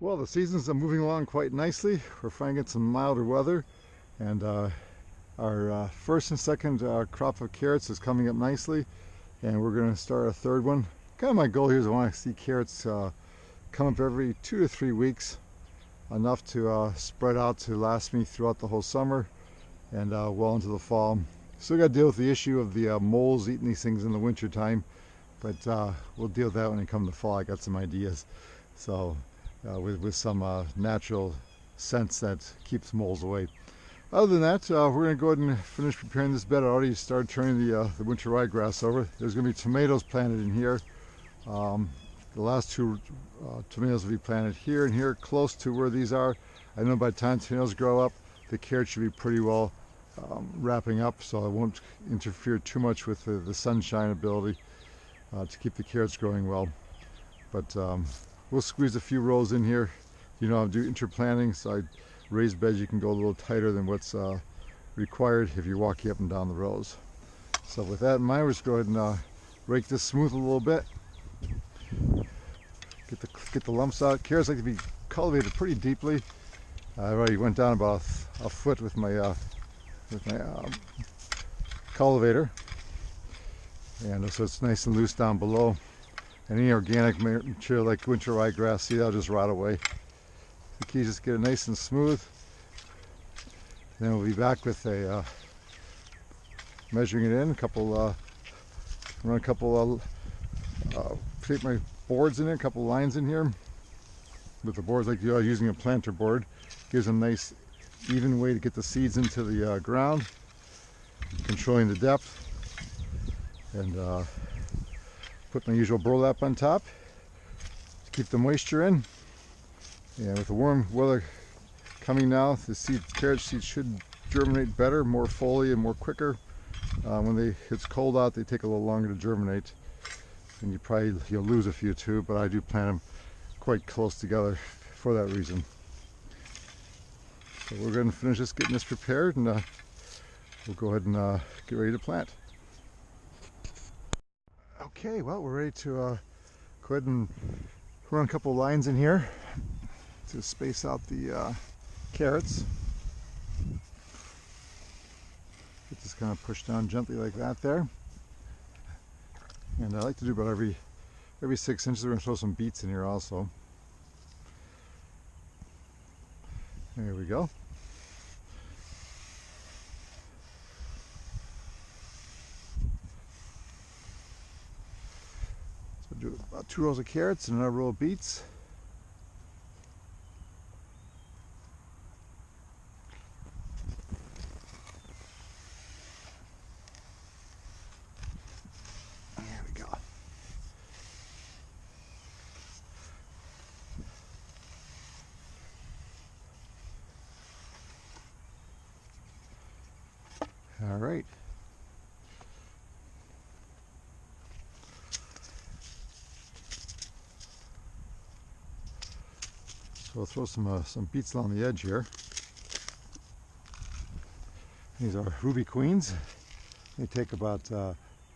Well, the seasons are moving along quite nicely. We're finally getting some milder weather, and our first and second crop of carrots is coming up nicely, and we're going to start a third one. Kind of my goal here is I want to see carrots come up every 2 to 3 weeks, enough to spread out to last me throughout the whole summer and well into the fall. Still got to deal with the issue of the moles eating these things in the winter time, but we'll deal with that when it comes to fall. I got some ideas. So with some natural scents that keeps moles away. Other than that, we're going to go ahead and finish preparing this bed. I already started turning the winter ryegrass over. There's going to be tomatoes planted in here. The last two tomatoes will be planted here and here, close to where these are. I know by the time tomatoes grow up, the carrots should be pretty well wrapping up, so it won't interfere too much with the sunshine ability to keep the carrots growing well. But we'll squeeze a few rows in here. You know, I do interplanting, so I raised beds you can go a little tighter than what's required if you're walking up and down the rows. So with that in mind, we're just go ahead and rake this smooth a little bit. Get the lumps out. Carrots like to be cultivated pretty deeply. I already went down about a foot with my cultivator, and so it's nice and loose down below. Any organic material like winter ryegrass, see, that'll just rot away. The key is just get it nice and smooth. Then we'll be back with a measuring it in, run a couple take my boards in it, a couple lines in here. With the boards like you are using a planter board, gives a nice even way to get the seeds into the ground, controlling the depth, and put my usual burlap on top to keep the moisture in. And with the warm weather coming now, the carrot seeds should germinate better, more fully and more quicker. When it's cold out, they take a little longer to germinate, and you'll lose a few too, but I do plant them quite close together for that reason. So we're going to finish getting this prepared, and we'll go ahead and get ready to plant. Okay, well, we're ready to go ahead and run a couple lines in here to space out the carrots. Get this kind of pushed down gently like that there. And I like to do about every 6 inches. We're going to throw some beets in here also. There we go. So do about 2 rows of carrots and another row of beets. There we go. All right. So we'll throw some beets along the edge here. These are Ruby Queens. They take about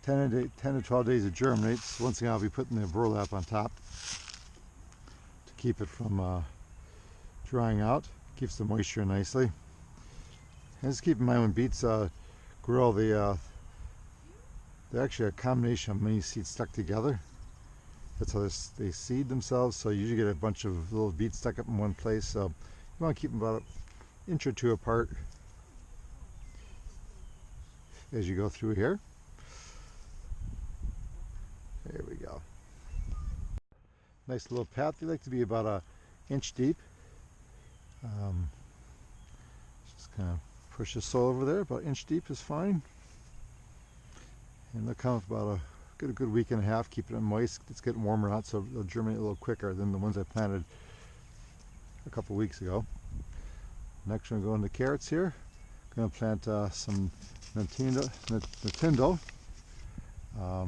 10 to 12 days to germinate. So once again, I'll be putting the burlap on top to keep it from drying out. Keeps the moisture nicely. And just keep in mind when beets grow, they're actually a combination of many seeds stuck together. That's how they seed themselves, so you usually get a bunch of little beets stuck up in one place. So you want to keep them about an inch or two apart as you go through here. There we go. Nice little path. They like to be about an inch deep. Just kind of push the soil over there. About an inch deep is fine. And they'll come up about a good week and a half, keeping it moist. It's getting warmer out, so they'll germinate a little quicker than the ones I planted a couple weeks ago. Next, we're going to go into carrots here. I'm going to plant some Nintendo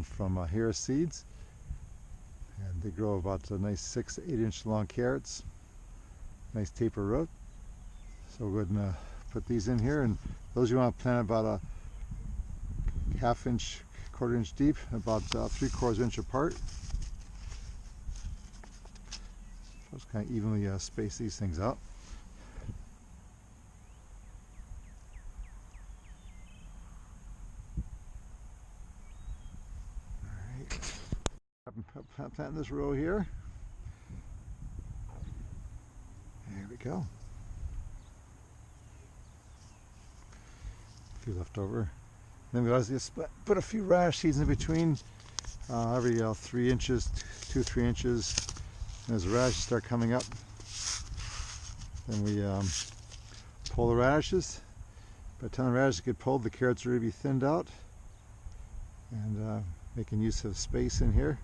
from Harris Seeds, and they grow about a nice 6 to 8 inch long carrots. Nice taper root. So we're going to put these in here, and those you want to plant about a ½ inch, ¼ inch deep, about 3/4 inch apart. Just kind of evenly space these things out. Plant this row here. There we go. A few left over. Then we always just put a few radish seeds in between, every 3 inches, 2-3 inches. And as the radishes start coming up, then we pull the radishes. By the time the radishes get pulled, the carrots are going to be thinned out, and making use of space in here.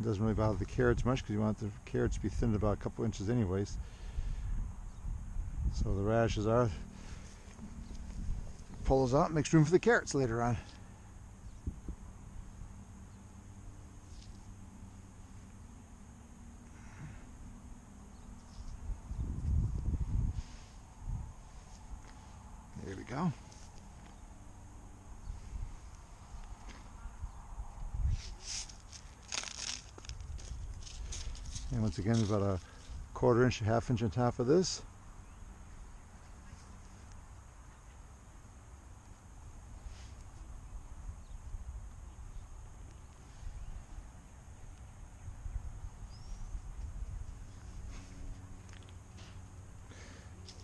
It doesn't really bother the carrots much because you want the carrots to be thinned about a couple inches anyways. So the radishes are, pull those out, makes room for the carrots later on. There we go. And once again, about a 1/4 inch, 1/2 inch on top of this.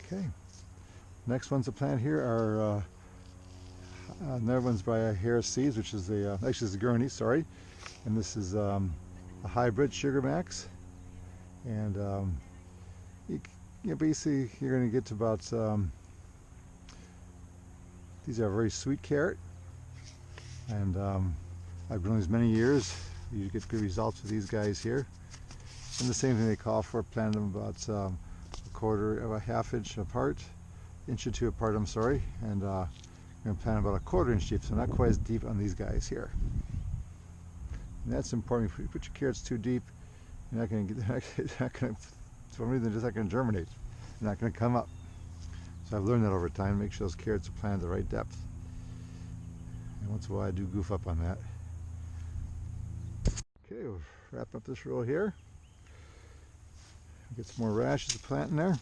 Okay. Next ones to plant here are another one's by Harris Seeds, which is the actually this is germinate, sorry, and this is a hybrid Sugar Max. And basically you're going to get to about, these are a very sweet carrot, and I've grown these many years. You get good results with these guys here. And the same thing they call for, planted them about a 1/4 inch apart, 1 or 2 inches apart, I'm sorry, and I'm going to plant them about a 1/4 inch deep, so not quite as deep on these guys here. And that's important. If you put your carrots too deep, you're not going to get, for some reason, they're just not going to germinate. They're not going to come up. So I've learned that over time. Make sure those carrots are planted at the right depth. And once in a while I do goof up on that. Okay, we'll wrap up this row here. Get some more radishes to plant in there.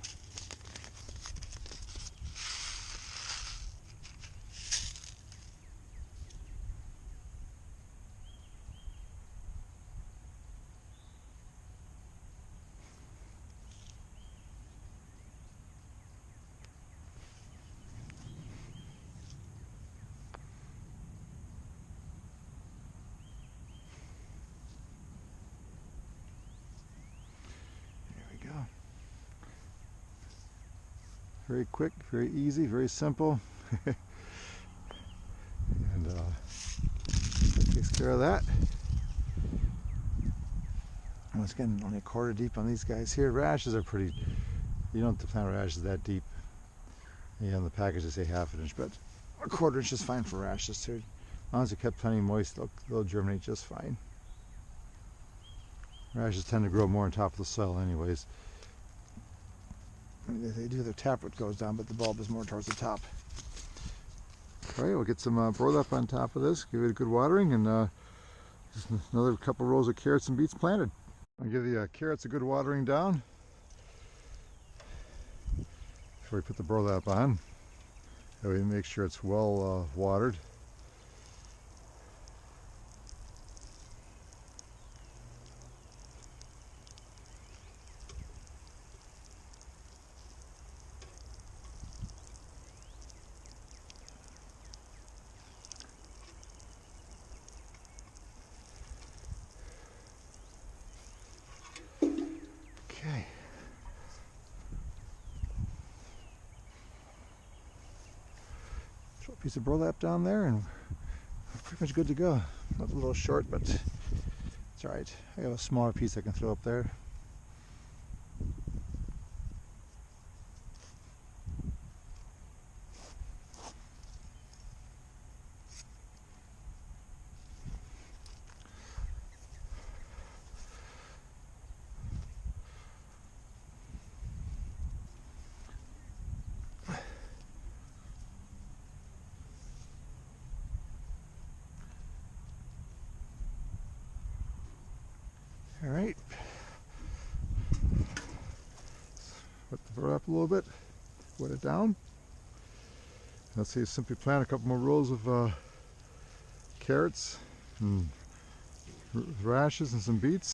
Very quick, very easy, very simple. And takes care of that. Once again, only a 1/4 deep on these guys here. Radishes are pretty, you don't have to plant radishes that deep. Yeah, on the package they say 1/2 inch, but a 1/4 inch is fine for radishes too. As long as they're kept plenty moist, they'll germinate just fine. Radishes tend to grow more on top of the soil anyways. They do, the taproot goes down, but the bulb is more towards the top. Alright, we'll get some burlap on top of this, give it a good watering, and just another couple rows of carrots and beets planted. I'll give the carrots a good watering down before we put the burlap on. That way we make sure it's well watered. Okay. Throw a piece of burlap down there and we're pretty much good to go. Not a little short, but it's alright. I have a smaller piece I can throw up there. All right. cover it up a little bit, wet it down. Let's see, simply plant a couple more rows of carrots and radishes and some beets.